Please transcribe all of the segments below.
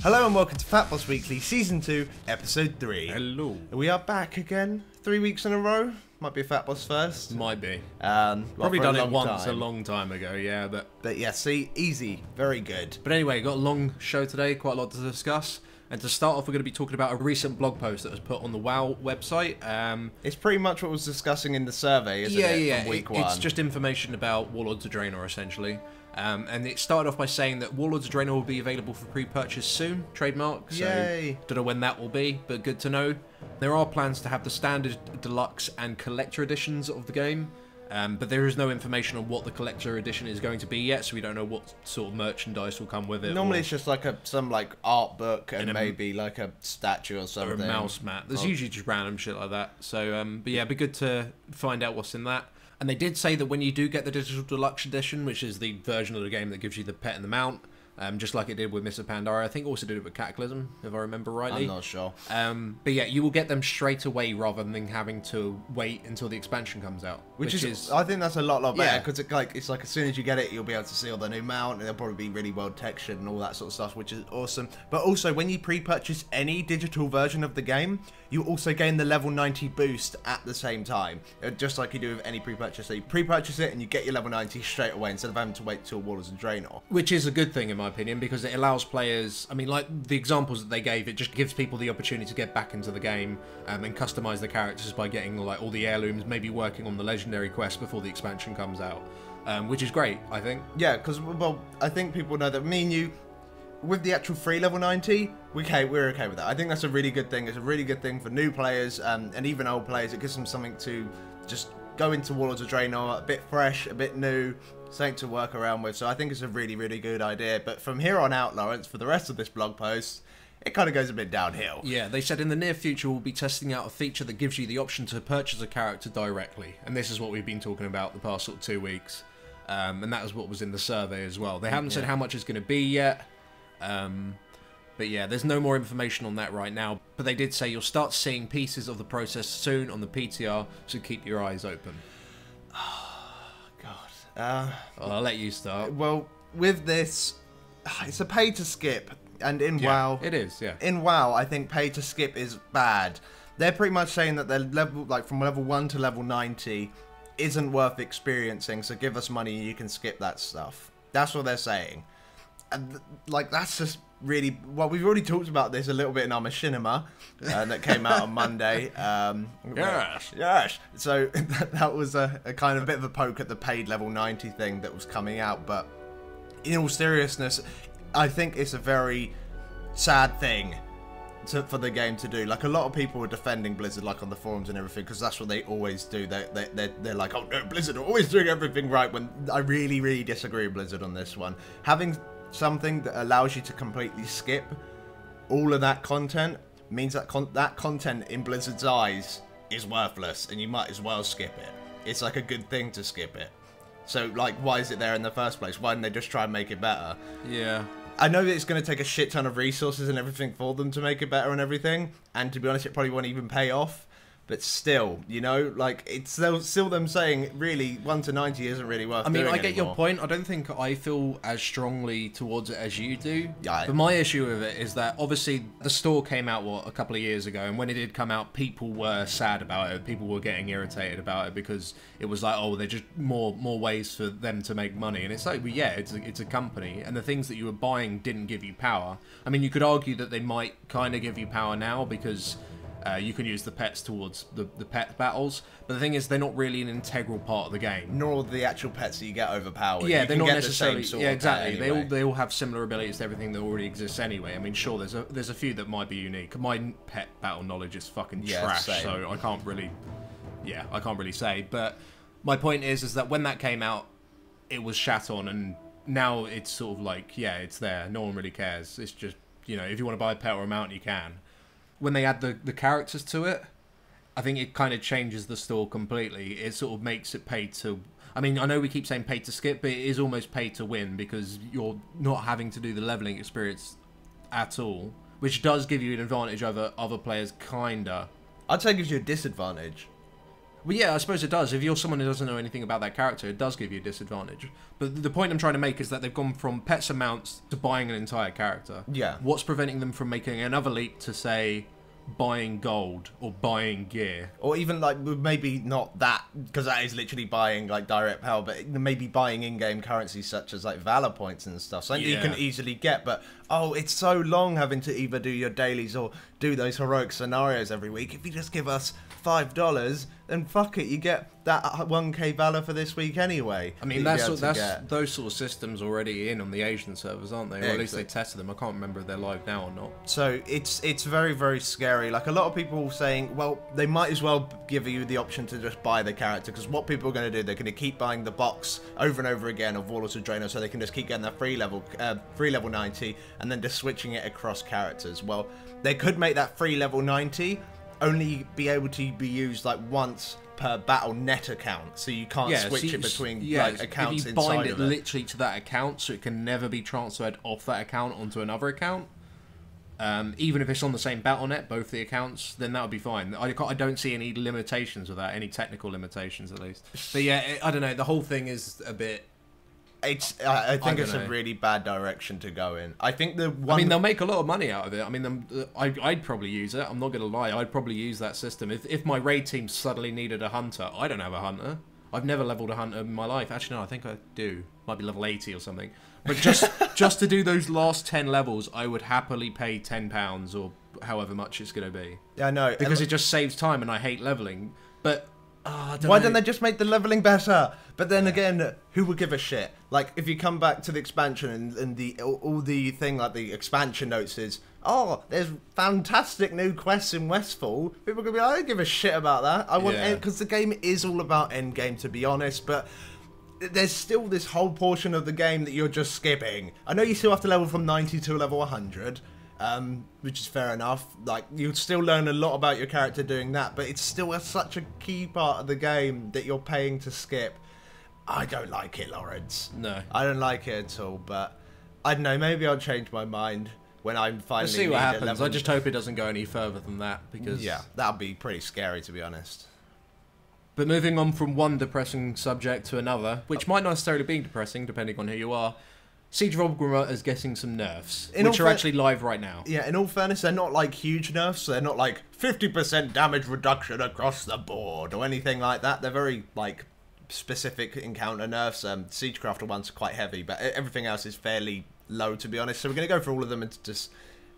Hello and welcome to FatBOSS Weekly Season 2, Episode 3. Hello. We are back again, 3 weeks in a row. Might be a FatBOSS first. Might be. Probably done it once a long time ago, yeah, but yeah, see, easy, very good. But anyway, got a long show today, quite a lot to discuss. And to start off, we're going to be talking about a recent blog post that was put on the WoW website. It's pretty much what was discussing in the survey, isn't it? From week 1. It's just information about Warlords of Draenor, essentially. And it started off by saying that Warlords of Draenor will be available for pre-purchase soon, trademark. So Yay! Don't know when that will be, but good to know. There are plans to have the standard, deluxe, and collector editions of the game. But there is no information on what the collector edition is going to be yet, so we don't know what sort of merchandise will come with it. Normally it's just like some art book and maybe like a statue or something. Or a mouse mat. There's usually just random shit like that. So, but yeah, it'd be good to find out what's in that. And they did say that when you do get the Digital Deluxe Edition, which is the version of the game that gives you the pet and the mount, just like it did with Mr. Pandaria, I think also did it with Cataclysm, if I remember rightly. I'm not sure. But yeah, you will get them straight away rather than having to wait until the expansion comes out. Which is I think that's a lot better, because it's like as soon as you get it, you'll be able to see all the new mount, and they'll probably be really well textured and all that sort of stuff, which is awesome. But also, when you pre-purchase any digital version of the game, you also gain the level 90 boost at the same time, just like you do with any pre-purchase. So you pre-purchase it and you get your level 90 straight away instead of having to wait till Warlords of Draenor. Which is a good thing in my opinion, because it allows players, I mean, like the examples that they gave, it just gives people the opportunity to get back into the game and customize the characters by getting like all the heirlooms, maybe working on the legendary quest before the expansion comes out, which is great, I think. Yeah, because, well, I think people know that me and you, with the actual free level 90, we're okay with that. I think that's a really good thing. It's a really good thing for new players and even old players. It gives them something to just go into Warlords of Draenor a bit fresh, a bit new, something to work around with. So I think it's a really, really good idea. But from here on out, Lawrence, for the rest of this blog post, it kind of goes a bit downhill. Yeah, they said in the near future we'll be testing out a feature that gives you the option to purchase a character directly. And this is what we've been talking about the past sort of 2 weeks. And that was what was in the survey as well. They haven't said how much it's going to be yet. But yeah, there's no more information on that right now. But they did say you'll start seeing pieces of the process soon on the PTR, so keep your eyes open. Oh, God. I'll let you start. Well, with this, it's a pay to skip. And in WoW... it is, yeah. In WoW, I think pay to skip is bad. They're pretty much saying that their level, like from level 1 to level 90, isn't worth experiencing, so give us money and you can skip that stuff. That's what they're saying. And, like, that's just really... Well, we've already talked about this a little bit in our machinima that came out on Monday. Yes. So that was a kind of bit of a poke at the paid level 90 thing that was coming out. But in all seriousness, I think it's a very sad thing for the game to do. Like, a lot of people were defending Blizzard, like on the forums and everything, because that's what they always do. They're like, oh no, Blizzard are always doing everything right, when I really, really disagree with Blizzard on this one. Having something that allows you to completely skip all of that content means that that content in Blizzard's eyes is worthless, and you might as well skip it. It's like a good thing to skip it. So, like, why is it there in the first place? Why didn't they just try and make it better? Yeah. I know that it's going to take a shit ton of resources and everything for them to make it better and everything, and to be honest, it probably won't even pay off. But still, you know, like, it's still them saying, really, 1 to 90 isn't really worth doing I get anymore. your point. I don't think I feel as strongly towards it as you do. Yeah. But my issue with it is that, obviously, the store came out, a couple of years ago, and when it did come out, people were sad about it. People were getting irritated about it because it was like, oh, there's just more ways for them to make money. And it's like, well, yeah, it's a company, and the things that you were buying didn't give you power. I mean, you could argue that they might kind of give you power now because... you can use the pets towards the pet battles, but the thing is, they're not really an integral part of the game. Nor the actual pets that you get overpowered. Yeah, you they're not necessarily. the same sort yeah, of exactly. pet anyway. They all have similar abilities to everything that already exists anyway. I mean, sure, there's a few that might be unique. My pet battle knowledge is fucking trash, same. so I can't really say. But my point is that when that came out, it was shat on, and now it's sort of like, yeah, it's there. No one really cares. It's just, you know, if you want to buy a pet or a mount, you can. When they add the characters to it, I think it kind of changes the store completely. It sort of makes it pay to... I mean, I know we keep saying pay to skip, but it is almost pay to win because you're not having to do the leveling experience at all, which does give you an advantage over other players, kinda. I'd say it gives you a disadvantage. Well, yeah, I suppose it does. If you're someone who doesn't know anything about that character, it does give you a disadvantage. But the point I'm trying to make is that they've gone from pets and mounts to buying an entire character. Yeah. What's preventing them from making another leap to, say, buying gold or buying gear? Or even, like, maybe not that, because that is literally buying, like, direct power, but maybe buying in-game currencies such as, like, Valor points and stuff. Something you can easily get, but, oh, it's so long having to either do your dailies or do those heroic scenarios every week. If you just give us $5, then fuck it, you get that 1k Valor for this week anyway. I mean, that's those sort of systems already in on the Asian servers, aren't they? Or at least they tested them. I can't remember if they're live now or not. So it's very, very scary. Like, a lot of people saying, well, they might as well give you the option to just buy the character, because what people are going to do, they're going to keep buying the box over and over again of Warlords of Draenor, so they can just keep getting that free level 90, and then just switching it across characters. Well, they could make that free level 90 only be able to be used like once per battle net account, so you can't switch it between like accounts. If you bind it literally to that account, so it can never be transferred off that account onto another account, even if it's on the same battle.net, both the accounts, then that would be fine. I don't see any limitations with that, any technical limitations at least. But yeah, I don't know. The whole thing is a bit. I think it's a really bad direction to go in. I think I mean, they'll make a lot of money out of it. I mean, I'd probably use it. I'm not gonna lie. I'd probably use that system if my raid team suddenly needed a hunter. I don't have a hunter. I've never leveled a hunter in my life. Actually, no, I think I do. Might be level 80 or something. But just to do those last 10 levels, I would happily pay £10 or however much it's gonna be. Yeah, I know, because it just saves time, and I hate leveling. But why don't they just make the leveling better? But then again, who would give a shit? Like, if you come back to the expansion and all the thing, like the expansion notes is, oh, there's fantastic new quests in Westfall. People are gonna be like, I don't give a shit about that. I want because the game is all about end game, to be honest. But there's still this whole portion of the game that you're just skipping. I know you still have to level from 90 to level 100. Which is fair enough. Like, you'll still learn a lot about your character doing that, but it's still such a key part of the game that you're paying to skip. I don't like it, Lawrence. No. I don't like it at all, but I don't know, maybe I'll change my mind when I'm finally... We'll see what happens. I just hope it doesn't go any further than that, because... Yeah, that'd be pretty scary, to be honest. But moving on from one depressing subject to another, which might not necessarily be depressing, depending on who you are, Siege of Orgrimmar is getting some nerfs, which are actually live right now. Yeah, in all fairness, they're not like huge nerfs. They're not like 50% damage reduction across the board or anything like that. They're very, like, specific encounter nerfs. Siegecrafter ones are quite heavy, but everything else is fairly low, to be honest. So we're going to go through all of them and just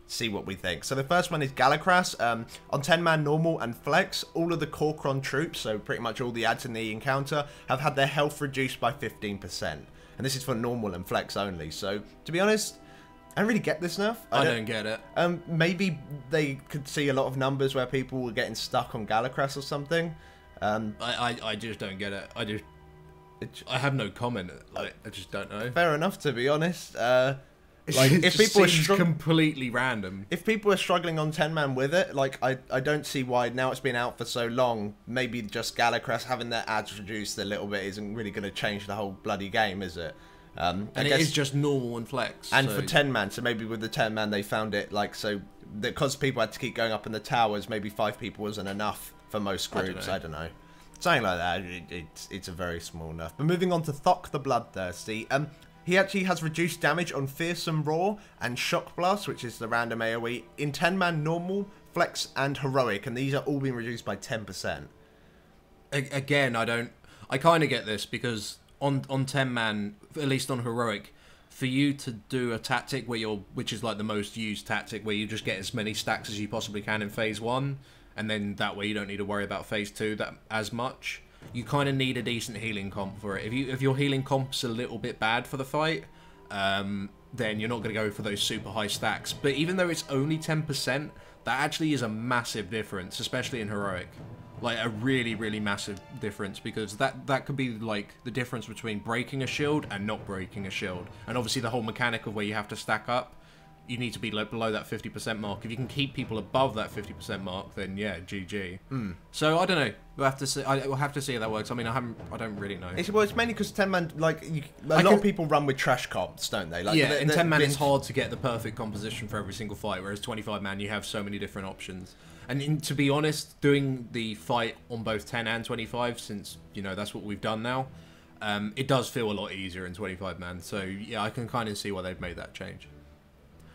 see what we think. So the first one is Galakras. On 10-man normal and flex, all of the Corcron troops, so pretty much all the ads in the encounter, have had their health reduced by 15%. And this is for normal and flex only. So, to be honest, I don't really get this nerf. I don't get it. Maybe they could see a lot of numbers where people were getting stuck on Galakras or something. I just don't get it. I have no comment. Like, I just don't know. Fair enough, to be honest. Like, if people are completely random. If people are struggling on 10-man with it, like, I don't see why, now it's been out for so long, maybe just Galakras having their ads reduced a little bit isn't really going to change the whole bloody game, is it? And it is just normal and flex. And so. For 10-man, so maybe with the 10-man they found it, like, so because people had to keep going up in the towers, maybe 5 people wasn't enough for most groups. I don't know. Something like that. It's a very small nerf. But moving on to Thok the Bloodthirsty. He actually has reduced damage on Fearsome Roar and Shock Blast, which is the random AoE, in 10-man normal, flex, and heroic, and these are all being reduced by 10%. Again, I kind of get this, because on 10-man, at least on heroic, for you to do a tactic which is like the most used tactic, where you just get as many stacks as you possibly can in phase 1, and then that way you don't need to worry about phase 2 as much. You kind of need a decent healing comp for it. If your healing comp's a little bit bad for the fight, then you're not going to go for those super high stacks. But even though it's only 10%, that actually is a massive difference, especially in heroic. Like, a really, really massive difference, because that could be like the difference between breaking a shield and not breaking a shield. And obviously the whole mechanic of where you have to stack up, you need to be below that 50% mark. If you can keep people above that 50% mark, then yeah, GG. So I don't know. We'll have to see. We'll have to see how that works. I mean, I don't really know. It's mainly because 10-man, like, a lot of people run with trash comps, don't they? Like, yeah, in 10-man it's hard to get the perfect composition for every single fight, whereas 25-man you have so many different options. And to be honest, doing the fight on both 10 and 25, since, you know, that's what we've done now, it does feel a lot easier in 25 man. So yeah, I can kind of see why they've made that change.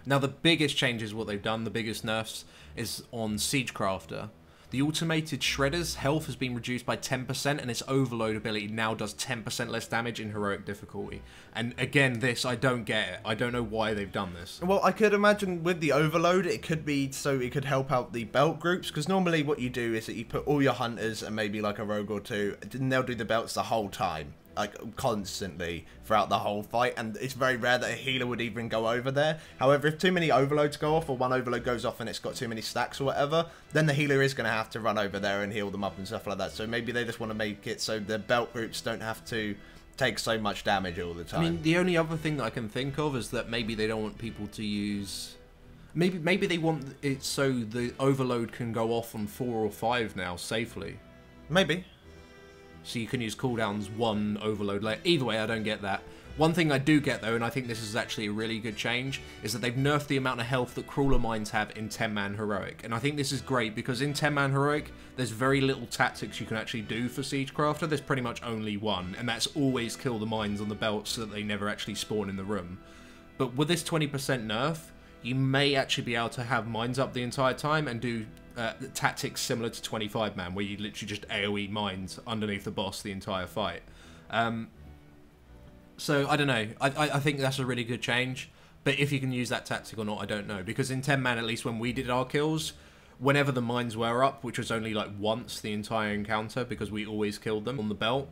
Now the biggest change is what they've done, the biggest nerfs, is on Siegecrafter. The automated Shredder's health has been reduced by 10%, and its overload ability now does 10% less damage in heroic difficulty. And again, this, I don't get it. I don't know why they've done this. Well, I could imagine with the overload, it could be so it could help out the belt groups, because normally what you do is that you put all your hunters and maybe like a rogue or two, and they'll do the belts the whole time, like constantly throughout the whole fight, and it's very rare that a healer would even go over there. However, if too many overloads go off, or one overload goes off and it's got too many stacks or whatever, then the healer is going to have to run over there and heal them up and stuff like that. So maybe they just want to make it so the belt groups don't have to take so much damage all the time. I mean, the only other thing that I can think of is that maybe they don't want people to use... Maybe they want it so the overload can go off on 4 or 5 now safely. Maybe. So you can use cooldowns 1 overload later. Either way, I don't get that. One thing I do get though, and I think this is actually a really good change, is that they've nerfed the amount of health that Crawler Mines have in 10-man Heroic. And I think this is great, because in 10-man Heroic, there's very little tactics you can actually do for Siegecrafter. There's pretty much only one, and that's always kill the mines on the belt so that they never actually spawn in the room. But with this 20% nerf, you may actually be able to have mines up the entire time and do tactics similar to 25-man, where you literally just AoE mines underneath the boss the entire fight. So, I don't know. I think that's a really good change. But if you can use that tactic or not, I don't know. Because in 10-man, at least when we did our kills, whenever the mines were up, which was only like once the entire encounter, because we always killed them on the belt,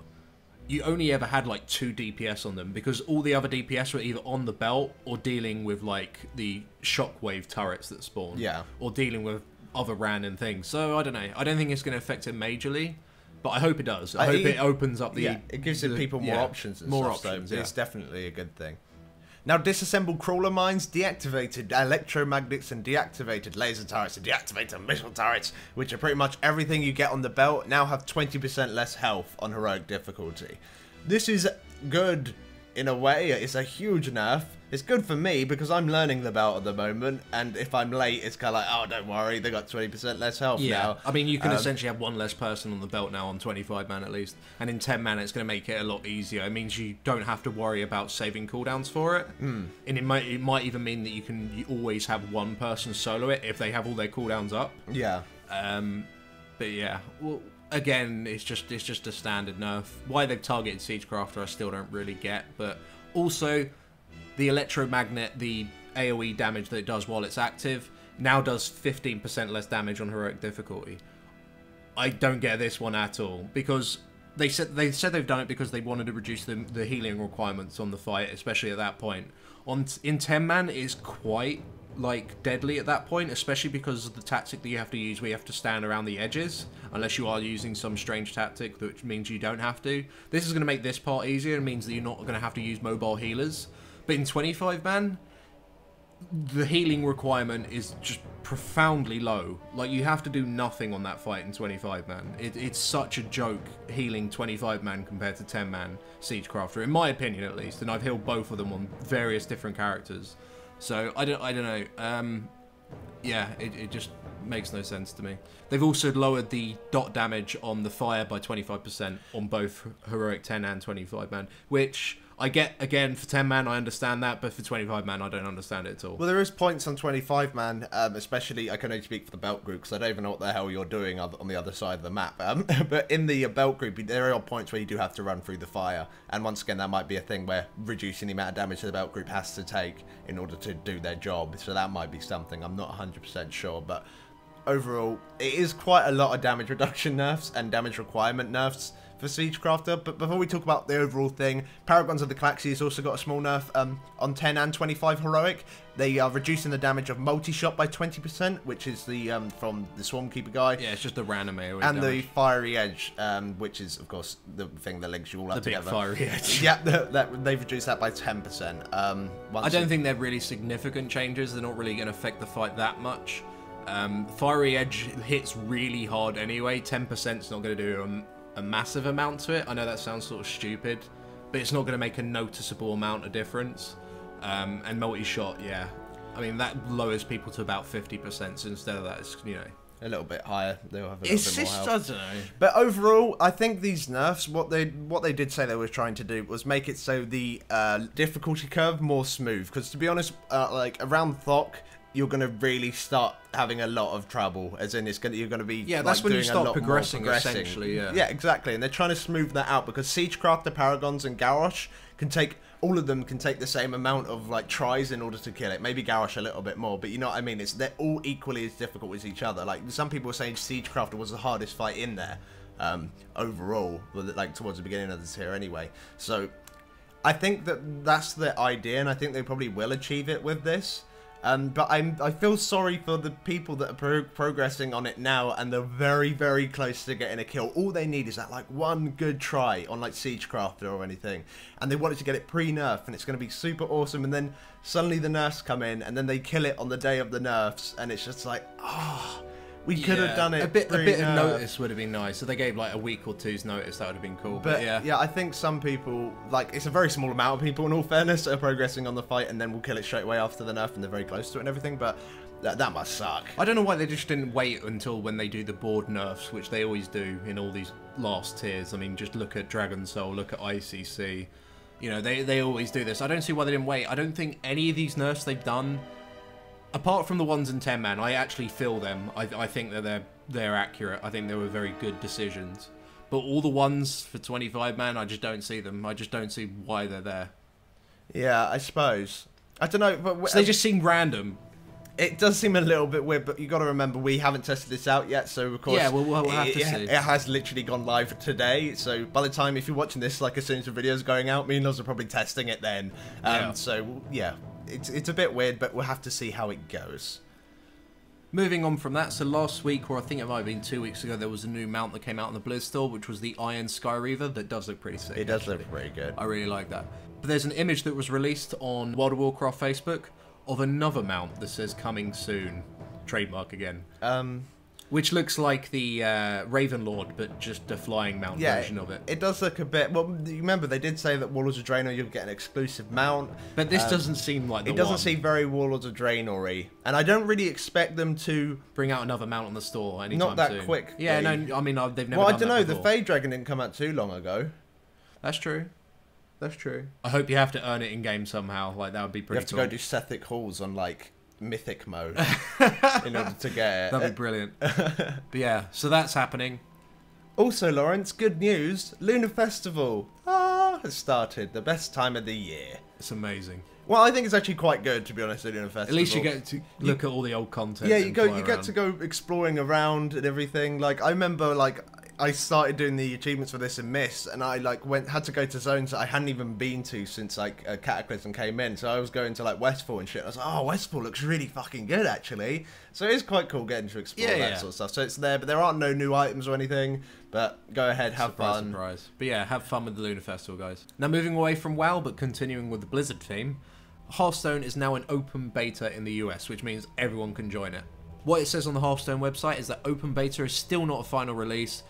you only ever had like 2 DPS on them, because all the other DPS were either on the belt or dealing with like the shockwave turrets that spawn. Yeah. Or dealing with other random things. So, I don't know. I don't think it's going to affect it majorly. But I hope it does. I hope it opens up the... Yeah, it gives people more options and more stuff, options, so it's definitely a good thing. Now, disassembled crawler mines, deactivated electromagnets and deactivated laser turrets and deactivated missile turrets, which are pretty much everything you get on the belt, now have 20% less health on heroic difficulty. This is good in a way. It's a huge nerf. It's good for me because I'm learning the belt at the moment, and if I'm late, it's kind of like, oh, don't worry, they got 20% less health now. I mean, you can essentially have 1 less person on the belt now on 25-man at least, and in 10-man, it's going to make it a lot easier. It means you don't have to worry about saving cooldowns for it, and it might even mean that you always have 1 person solo it if they have all their cooldowns up. Yeah. But yeah, well, again, it's just a standard nerf. Why they've targeted Siegecrafter, I still don't really get, but also the electromagnet, the AoE damage that it does while it's active, now does 15% less damage on heroic difficulty. I don't get this one at all, because they said they've done it because they wanted to reduce the healing requirements on the fight, especially at that point. In 10-man, it's quite like deadly at that point, especially because of the tactic that you have to use where you have to stand around the edges, unless you are using some strange tactic, which means you don't have to. This is going to make this part easier. It means that you're not going to have to use mobile healers. But in 25-man, the healing requirement is just profoundly low. Like, you have to do nothing on that fight in 25-man. It's such a joke healing 25-man compared to 10-man Siegecrafter, in my opinion at least. And I've healed both of them on various different characters. So, I don't know. Yeah, it just makes no sense to me. They've also lowered the dot damage on the fire by 25% on both Heroic 10 and 25-man, which I get, again, for 10-man, I understand that, but for 25-man, I don't understand it at all. Well, there is points on 25-man, especially, I can only speak for the belt group, because I don't even know what the hell you're doing on the other side of the map. But in the belt group, there are points where you do have to run through the fire, and once again, that might be a thing where reducing the amount of damage the belt group has to take in order to do their job, so that might be something. I'm not 100% sure, but overall, it is quite a lot of damage reduction nerfs and damage requirement nerfs for Siegecrafter. But before we talk about the overall thing, Paragons of the Galaxy has also got a small nerf on 10 and 25 Heroic. They are reducing the damage of multi-shot by 20%, which is the from the Swarmkeeper guy. Yeah, it's just the random AoE and damage. the Fiery Edge, which is, of course, the thing that links you all up together. The big Fiery Edge. Yeah, they've reduced that by 10%. I don't think they're really significant changes. They're not really going to affect the fight that much. Fiery Edge hits really hard anyway. 10% is not going to do a massive amount to it. I know that sounds sort of stupid, but it's not going to make a noticeable amount of difference. And multi-shot, yeah. I mean, that lowers people to about 50%, so instead of that, it's, you know, a little bit higher. They'll have a little It's bit more just, health. I don't know. But overall, I think these nerfs, what they did say they were trying to do was make it so the difficulty curve more smooth. Because to be honest, like around Thok, you're gonna really start having a lot of trouble. As in, you're gonna be That's when you start progressing. Essentially, yeah. Yeah, exactly. And they're trying to smooth that out because Siegecrafter, Paragons, and Garrosh can take. All of them can take the same amount of like tries in order to kill it. Maybe Garrosh a little bit more, but you know what I mean. They're all equally as difficult as each other. Like some people were saying, Siegecrafter was the hardest fight in there overall, like towards the beginning of this tier anyway. So I think that's the idea, and I think they probably will achieve it with this. But I feel sorry for the people that are progressing on it now, and they're very, very close to getting a kill. All they need is that like one good try on like Siegecrafter or anything, and they wanted to get it pre-nerf, and it's going to be super awesome. And then suddenly the nerfs come in, and then they kill it on the day of the nerfs, and it's just like, we could have done it. A bit of notice would have been nice. So they gave like a week or two's notice. That would have been cool. But yeah, I think some people, like, it's a very small amount of people in all fairness that are progressing on the fight and then will kill it straight away after the nerf and they're very close to it and everything. But that must suck. I don't know why they just didn't wait until when they do the board nerfs, which they always do in all these last tiers. I mean, just look at Dragon Soul, look at ICC. You know, they always do this. I don't see why they didn't wait. I don't think any of these nerfs they've done, apart from the ones in 10 man, I actually feel them. I think that they're accurate. I think they were very good decisions. But all the ones for 25 man, I just don't see them. I just don't see why they're there. Yeah, I suppose. I don't know, but so they just seem random. It does seem a little bit weird, but you got to remember we haven't tested this out yet, so of course we'll have to see. It has literally gone live today, so by the time if you're watching this, like as soon as the video's going out, me and Loz are probably testing it then. So yeah, it's a bit weird, but we'll have to see how it goes. Moving on from that, so last week, or I think it might have been 2 weeks ago, there was a new mount that came out on the Blizz store, which was the Iron Sky Reaver. That does look pretty sick. It does look pretty good. I really like that. But there's an image that was released on World of Warcraft Facebook of another mount that says coming soon. Trademark again. Which looks like the Ravenlord, but just a flying mount version of it. It does look a bit... Well, remember, they did say that Warlords of Draenor, you'll get an exclusive mount. But this doesn't seem like the one. It doesn't seem very Warlords of Draenor-y. And I don't really expect them to... bring out another mount on the store anytime Not that soon. quick. Yeah, no, I mean, they've never Well, done I don't know. that The before. Fade Dragon didn't come out too long ago. That's true. That's true. I hope you have to earn it in-game somehow. Like, that would be pretty cool. You have to go do Sethic Halls on, like... Mythic mode in order to get it. That'd be brilliant. But yeah, so that's happening. Also, Lawrence, good news. Lunar Festival has started. The best time of the year. It's amazing. Well, I think it's actually quite good, to be honest, the Lunar Festival. At least you get to look at all the old content. Yeah, you get to go exploring around and everything. Like, I remember, like, I started doing the achievements for this in Mist, and I like had to go to zones that I hadn't even been to since like Cataclysm came in. So I was going to like Westfall and shit. I was like, oh, Westfall looks really fucking good actually. So it is quite cool getting to explore that sort of stuff. So it's there, but there aren't no new items or anything. But go ahead, have fun. Surprise. But yeah, have fun with the Lunar Festival, guys. Now moving away from WoW, but continuing with the Blizzard theme, Hearthstone is now an open beta in the US, which means everyone can join it. What it says on the Hearthstone website is that open beta is still not a final release,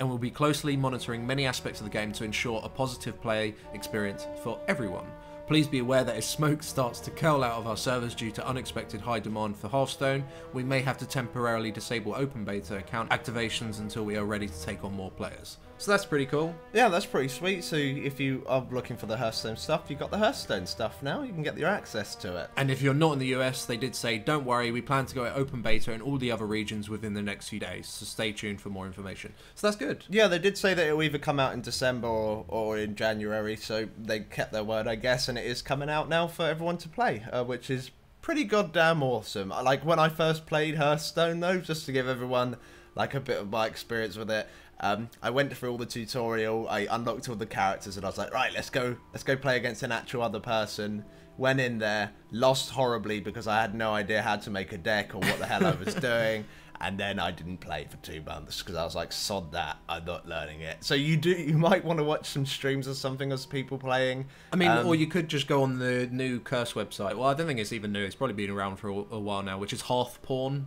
and we'll be closely monitoring many aspects of the game to ensure a positive play experience for everyone. Please be aware that if smoke starts to curl out of our servers due to unexpected high demand for Hearthstone, we may have to temporarily disable open beta account activations until we are ready to take on more players. So that's pretty cool. Yeah, that's pretty sweet. So if you are looking for the Hearthstone stuff, you've got the Hearthstone stuff now. You can get your access to it. And if you're not in the US, they did say, don't worry, we plan to go at open beta in all the other regions within the next few days. So stay tuned for more information. So that's good. Yeah, they did say that it will either come out in December or in January. So they kept their word, I guess. And it is coming out now for everyone to play, which is pretty goddamn awesome. Like when I first played Hearthstone, though, just to give everyone like a bit of my experience with it. I went through all the tutorial, I unlocked all the characters, and I was like, right, let's go play against an actual other person. Went in there, lost horribly because I had no idea how to make a deck or what the hell I was doing, and then I didn't play for 2 months because I was like, sod that, I'm not learning it. So you might want to watch some streams or something of people playing. I mean, or you could just go on the new Curse website. Well, I don't think it's even new, it's probably been around for a while now, which is Hearthporn.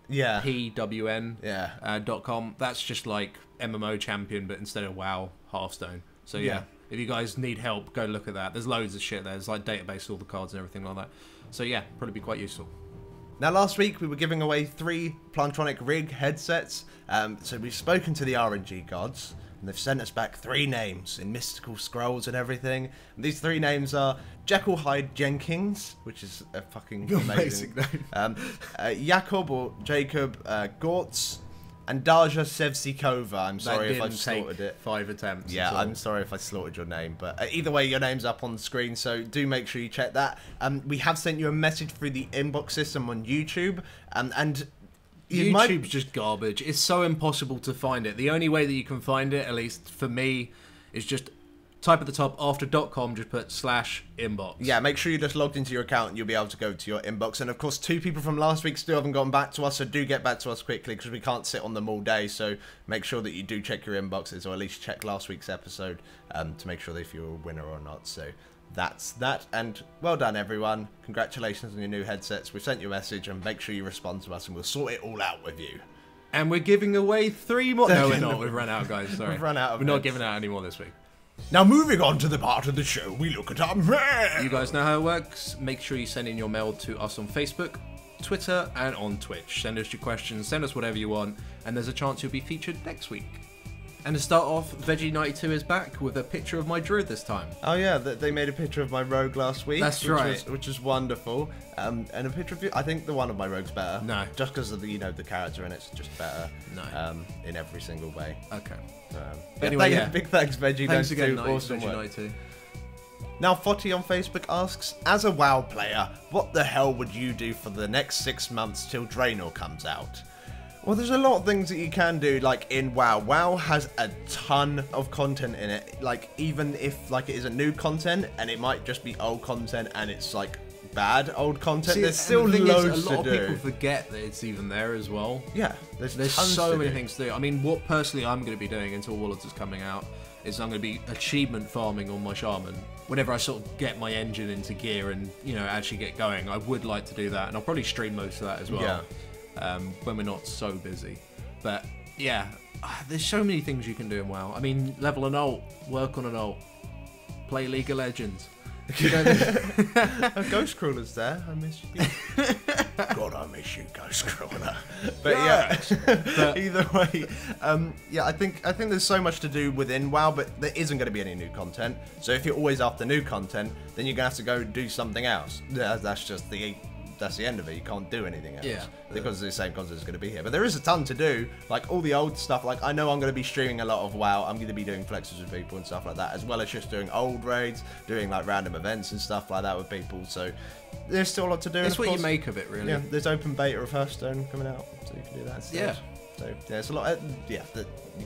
Yeah. PWN. Yeah. .com. That's just like MMO champion, but instead of WoW, Hearthstone. So yeah, if you guys need help, go look at that. There's loads of shit there. There's like database, all the cards and everything like that. So yeah, probably be quite useful. Now, last week we were giving away 3 Plantronic Rig headsets, so we've spoken to the RNG gods, and they've sent us back 3 names in mystical scrolls and everything. And these 3 names are Jekyll Hyde Jenkins, which is a fucking amazing name, Jakob or Jacob Gortz, and Darja Sevsikova. I'm sorry if I slaughtered it. 5 attempts. Yeah, I'm sorry if I slaughtered your name, but either way, your name's up on the screen, so do make sure you check that. We have sent you a message through the inbox system on YouTube, and YouTube's just garbage. It's so impossible to find it. The only way that you can find it, at least for me, is just type at the top after .com, just put /inbox. Yeah, make sure you're just logged into your account and you'll be able to go to your inbox. And of course, 2 people from last week still haven't gotten back to us, so do get back to us quickly because we can't sit on them all day. So make sure that you do check your inboxes, or at least check last week's episode to make sure if you're a winner or not. So that's that, and well done everyone. Congratulations on your new headsets. We've sent you a message, and make sure you respond to us and we'll sort it all out with you. And we're giving away 3 more. No, we're not. We've run out, guys. Sorry. We've run out. We're not giving out any more this week. Now, moving on to the part of the show, we look at our mail. You guys know how it works. Make sure you send in your mail to us on Facebook, Twitter, and on Twitch. Send us your questions, send us whatever you want, and there's a chance you'll be featured next week. And to start off, Veggie92 is back with a picture of my druid this time. Oh yeah, they made a picture of my rogue last week. That's right. Which is wonderful. And a picture of you. I think the one of my rogue's better. No. Just because of the, the character in it's just better. No. In every single way. Okay. Anyway, yeah. Big thanks, Veggie. Thanks again, awesome Veggie92. Now, Fotty on Facebook asks, as a WoW player, what the hell would you do for the next 6 months till Draenor comes out? Well, there's a lot of things that you can do, like in WoW. WoW has a ton of content in it. Like, even if it isn't new content, and it might just be old content, and it's like bad old content. See, there's still loads to do. A lot of people forget that it's even there as well. Yeah, there's so many things to do. I mean, what personally I'm going to be doing until Warlords is coming out is I'm going to be achievement farming on my Shaman. Whenever I sort of get my engine into gear and, actually get going, I would like to do that. And I'll probably stream most of that as well. Yeah. When we're not so busy. But yeah, there's so many things you can do in WoW. I mean, level an ult, work on an ult, play League of Legends. Ghost Crawler's there. I miss you. God, I miss you, Ghost Crawler. But yes. Either way, I think there's so much to do within WoW, but there isn't going to be any new content. So if you're always after new content, then you're going to have to go do something else. That's the end of it. You can't do anything else because the same content is going to be here. But there is a ton to do, like all the old stuff. Like I know I'm going to be streaming a lot of WoW. I'm going to be doing flexes with people and stuff like that, as well as just doing old raids, doing like random events and stuff like that with people. So there's still a lot to do. It's what you make of it, really. Yeah, there's open beta of Hearthstone coming out, so you can do that instead. Yeah. So yeah, it's a lot. You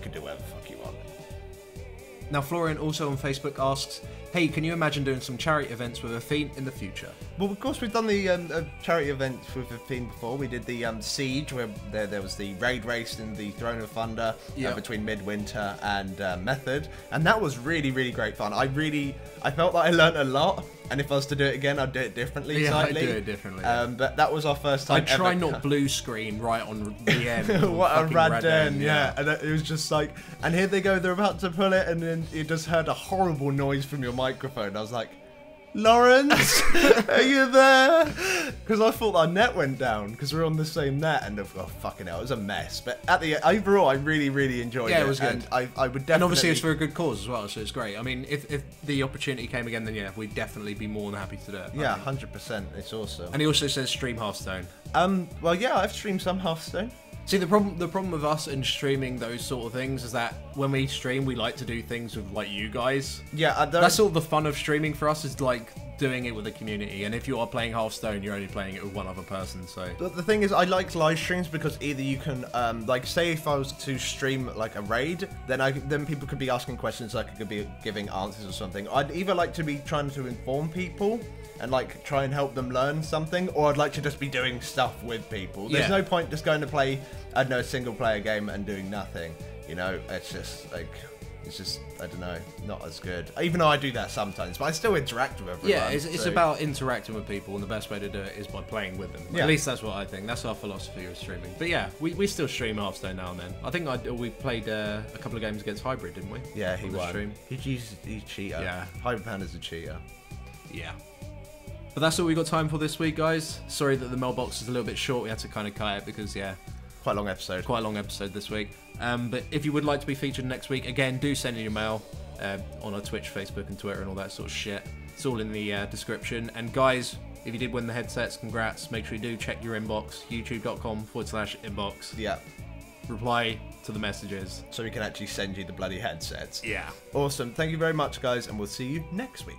can do whatever the fuck you want. Now, Florian also on Facebook asks, hey, can you imagine doing some charity events with a theme in the future? Well, of course, we've done the charity event with a theme before. We did the Siege, where there was the raid race in the Throne of Thunder between Midwinter and Method, and that was really, really great fun. I felt like I learned a lot, and if I was to do it again, I'd do it differently. Yeah, I'd do it differently. But that was our first time. I'd try not blue screen right on the end. What a rad den, yeah. And it was just like, and here they go, they're about to pull it, and then you just heard a horrible noise from your microphone. I was like, Lawrence, are you there? Because I thought our net went down because we're on the same net, and oh fucking hell, it was a mess. But overall, I really, really enjoyed it. Yeah, it was good. And I would definitely. And obviously, it's for a good cause as well, so it's great. I mean, if the opportunity came again, then yeah, we'd definitely be more than happy to do it. Yeah, 100%. It's awesome. And he also says stream Hearthstone. Well, yeah, I've streamed some Hearthstone. See, the problem with us in streaming those sort of things is that when we stream, we like to do things with like you guys. Yeah, that's sort of the fun of streaming for us, is like doing it with the community. And if you are playing Hearthstone, you're only playing it with one other person. So but the thing is, I like live streams because either you can like, say if I was to stream like a raid, then people could be asking questions, like I could be giving answers or something. I'd either like to be trying to inform people and like try and help them learn something, or I'd like to just be doing stuff with people. There's no point just going to play, I don't know, a single player game and doing nothing. It's just like, I don't know, not as good. Even though I do that sometimes, but I still interact with everyone. Yeah, it's about interacting with people, and the best way to do it is by playing with them. Yeah. At least that's what I think. That's our philosophy of streaming. But yeah, we still stream Hearthstone now and then. I think we played a couple of games against Hybrid, didn't we? Yeah, he won. He's cheater. Yeah. Hybrid Panda's a cheater. Yeah. But that's all we got time for this week, guys. Sorry that the mailbox is a little bit short. We had to kind of cut it because, yeah, quite a long episode. Quite a long episode this week. But if you would like to be featured next week, again, do send in your mail on our Twitch, Facebook, and Twitter, and all that sort of shit. It's all in the description. And guys, if you did win the headsets, congrats. Make sure you do check your inbox, youtube.com/inbox. Yeah. Reply to the messages. So we can actually send you the bloody headsets. Yeah. Awesome. Thank you very much, guys, and we'll see you next week.